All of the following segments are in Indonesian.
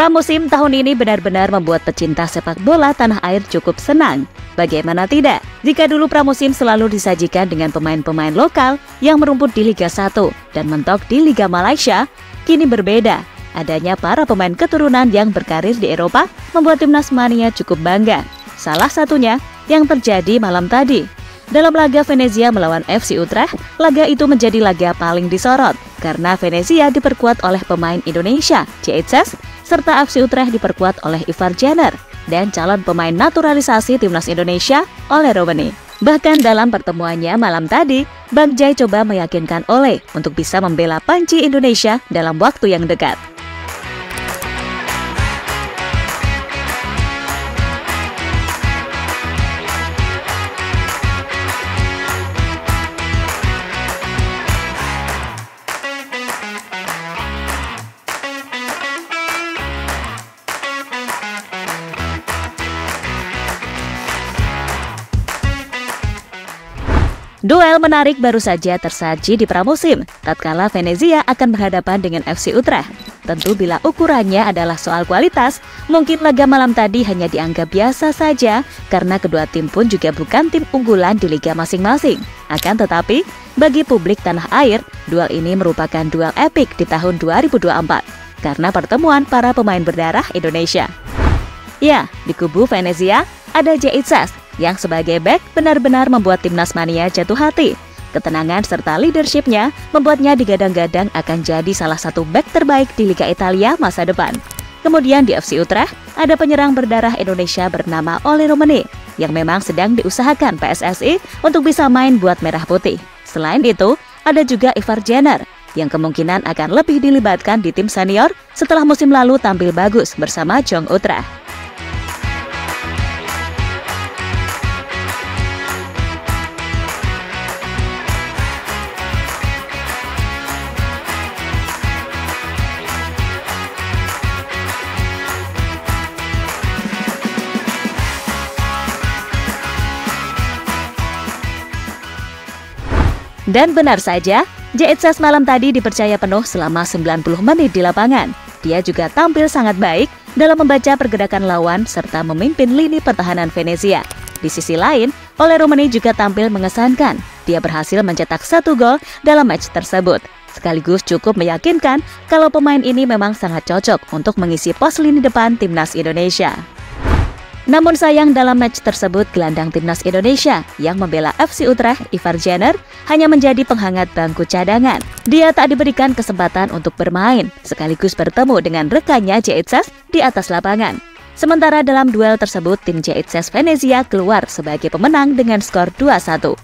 Pramusim tahun ini benar-benar membuat pecinta sepak bola tanah air cukup senang. Bagaimana tidak, jika dulu pramusim selalu disajikan dengan pemain-pemain lokal yang merumput di Liga 1 dan mentok di Liga Malaysia, kini berbeda. Adanya para pemain keturunan yang berkarir di Eropa membuat timnas mania cukup bangga. Salah satunya yang terjadi malam tadi. Dalam laga Venezia melawan FC Utrecht, laga itu menjadi laga paling disorot karena Venezia diperkuat oleh pemain Indonesia, JHS, serta FC Utrecht diperkuat oleh Ivar Jenner dan calon pemain naturalisasi timnas Indonesia, Ole Romani. Bahkan dalam pertemuannya malam tadi, Bang Jai coba meyakinkan Ole untuk bisa membela panci Indonesia dalam waktu yang dekat. Duel menarik baru saja tersaji di pramusim, tatkala Venezia akan berhadapan dengan FC Utrecht. Tentu bila ukurannya adalah soal kualitas, mungkin laga malam tadi hanya dianggap biasa saja, karena kedua tim pun juga bukan tim unggulan di liga masing-masing. Akan tetapi, bagi publik tanah air, duel ini merupakan duel epik di tahun 2024, karena pertemuan para pemain berdarah Indonesia. Ya, di kubu Venezia ada JHS, yang sebagai bek benar-benar membuat timnas mania jatuh hati. Ketenangan serta leadershipnya membuatnya digadang-gadang akan jadi salah satu bek terbaik di Liga Italia masa depan. Kemudian di FC Utrecht ada penyerang berdarah Indonesia bernama Ole Romani yang memang sedang diusahakan PSSI untuk bisa main buat merah putih. Selain itu, ada juga Ivar Jenner yang kemungkinan akan lebih dilibatkan di tim senior setelah musim lalu tampil bagus bersama Jong Utrecht. Dan benar saja, JHS malam tadi dipercaya penuh selama 90 menit di lapangan. Dia juga tampil sangat baik dalam membaca pergerakan lawan serta memimpin lini pertahanan Venezia. Di sisi lain, Ole Romani juga tampil mengesankan. Dia berhasil mencetak 1 gol dalam match tersebut. Sekaligus cukup meyakinkan kalau pemain ini memang sangat cocok untuk mengisi pos lini depan timnas Indonesia. Namun sayang dalam match tersebut gelandang timnas Indonesia yang membela FC Utrecht, Ivar Jenner, hanya menjadi penghangat bangku cadangan. Dia tak diberikan kesempatan untuk bermain, sekaligus bertemu dengan rekannya JHS di atas lapangan. Sementara dalam duel tersebut, tim JHS Venezia keluar sebagai pemenang dengan skor 2-1.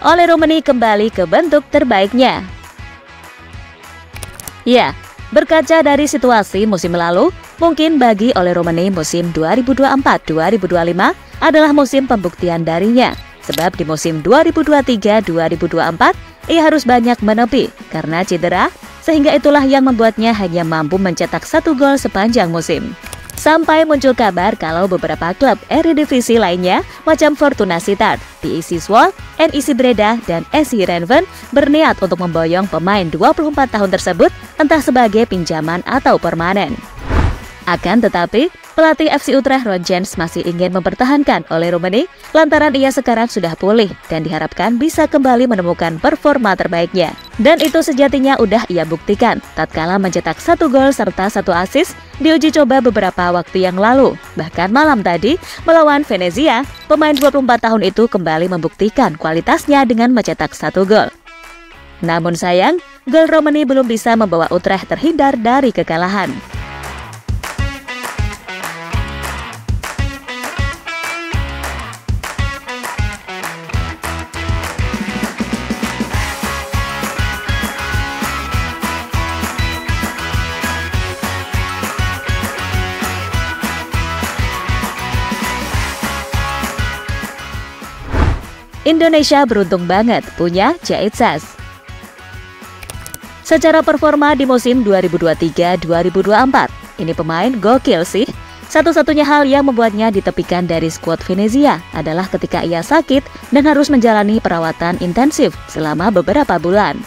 Ole Romani kembali ke bentuk terbaiknya. Ya, berkaca dari situasi musim lalu, mungkin bagi Ole Romani musim 2024-2025 adalah musim pembuktian darinya. Sebab di musim 2023-2024, ia harus banyak menepi karena cedera, sehingga itulah yang membuatnya hanya mampu mencetak 1 gol sepanjang musim. Sampai muncul kabar kalau beberapa klub Eredivisie lainnya macam Fortuna Sittard, PEC Zwolle, NEC Breda, dan SC Heerenveen berniat untuk memboyong pemain 24 tahun tersebut entah sebagai pinjaman atau permanen. Akan tetapi, pelatih FC Utrecht Ron Jens masih ingin mempertahankan Ole Romani lantaran ia sekarang sudah pulih dan diharapkan bisa kembali menemukan performa terbaiknya. Dan itu sejatinya udah ia buktikan tatkala mencetak 1 gol serta 1 assist di uji coba beberapa waktu yang lalu. Bahkan malam tadi melawan Venezia, pemain 24 tahun itu kembali membuktikan kualitasnya dengan mencetak 1 gol. Namun sayang, gol Romani belum bisa membawa Utrecht terhindar dari kekalahan. Indonesia beruntung banget punya Jaitsas. Secara performa di musim 2023-2024, ini pemain gokil sih. Satu-satunya hal yang membuatnya ditepikan dari skuad Venezia adalah ketika ia sakit dan harus menjalani perawatan intensif selama beberapa bulan.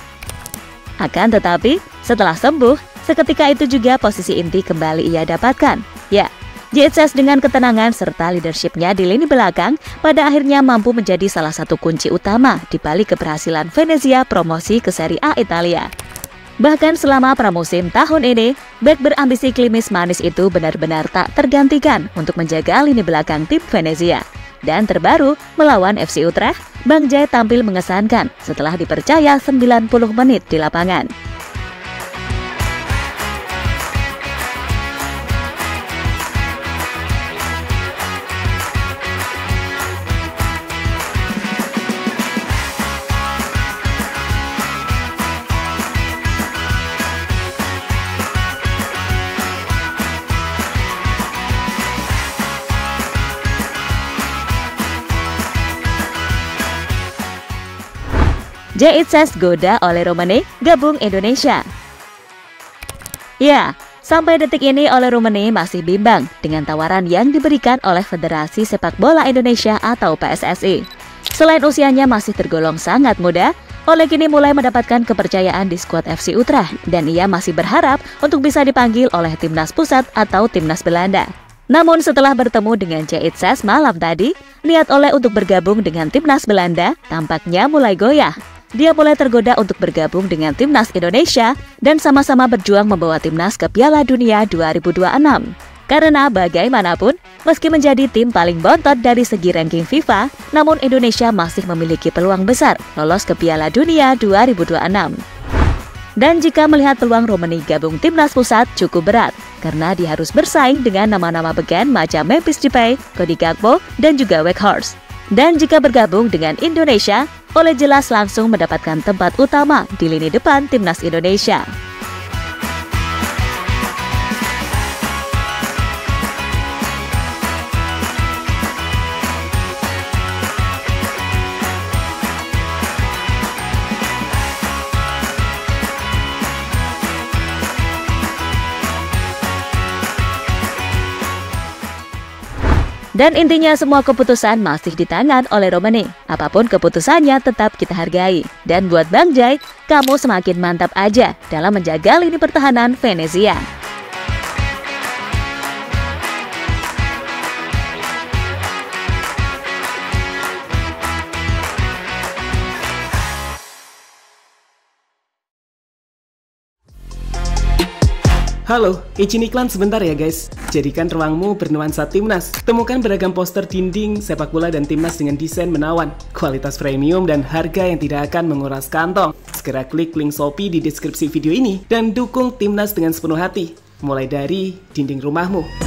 Akan tetapi, setelah sembuh, seketika itu juga posisi inti kembali ia dapatkan. Ya, Jaitsas dengan ketenangan serta leadershipnya di lini belakang pada akhirnya mampu menjadi salah satu kunci utama di balik keberhasilan Venezia promosi ke Serie A Italia. Bahkan selama pramusim tahun ini, bek berambisi klimis manis itu benar-benar tak tergantikan untuk menjaga lini belakang tim Venezia. Dan terbaru, melawan FC Utrecht, Bang Jai tampil mengesankan setelah dipercaya 90 menit di lapangan. Jaitsas goda oleh Romane gabung Indonesia. Ya, sampai detik ini oleh Romane masih bimbang dengan tawaran yang diberikan oleh Federasi Sepak Bola Indonesia atau PSSI. Selain usianya masih tergolong sangat muda, Ole kini mulai mendapatkan kepercayaan di skuad FC Utrecht dan ia masih berharap untuk bisa dipanggil oleh Timnas Pusat atau Timnas Belanda. Namun setelah bertemu dengan Jaitsas malam tadi, niat Ole untuk bergabung dengan Timnas Belanda tampaknya mulai goyah. Dia mulai tergoda untuk bergabung dengan Timnas Indonesia dan sama-sama berjuang membawa Timnas ke Piala Dunia 2026. Karena bagaimanapun, meski menjadi tim paling bontot dari segi ranking FIFA, namun Indonesia masih memiliki peluang besar lolos ke Piala Dunia 2026. Dan jika melihat peluang Romane gabung Timnas Pusat cukup berat, karena dia harus bersaing dengan nama-nama beken macam Memphis Depay, Cody Gakpo, dan juga Weghorst. Dan jika bergabung dengan Indonesia, Ole jelas langsung mendapatkan tempat utama di lini depan Timnas Indonesia. Dan intinya semua keputusan masih di tangan oleh Romane. Apapun keputusannya tetap kita hargai. Dan buat Bang Jai, kamu semakin mantap aja dalam menjaga lini pertahanan Venezia. Halo, izin iklan sebentar ya guys. Jadikan ruangmu bernuansa Timnas. Temukan beragam poster dinding, sepak bola dan Timnas dengan desain menawan, kualitas premium dan harga yang tidak akan menguras kantong. Segera klik link Shopee di deskripsi video ini dan dukung Timnas dengan sepenuh hati. Mulai dari dinding rumahmu.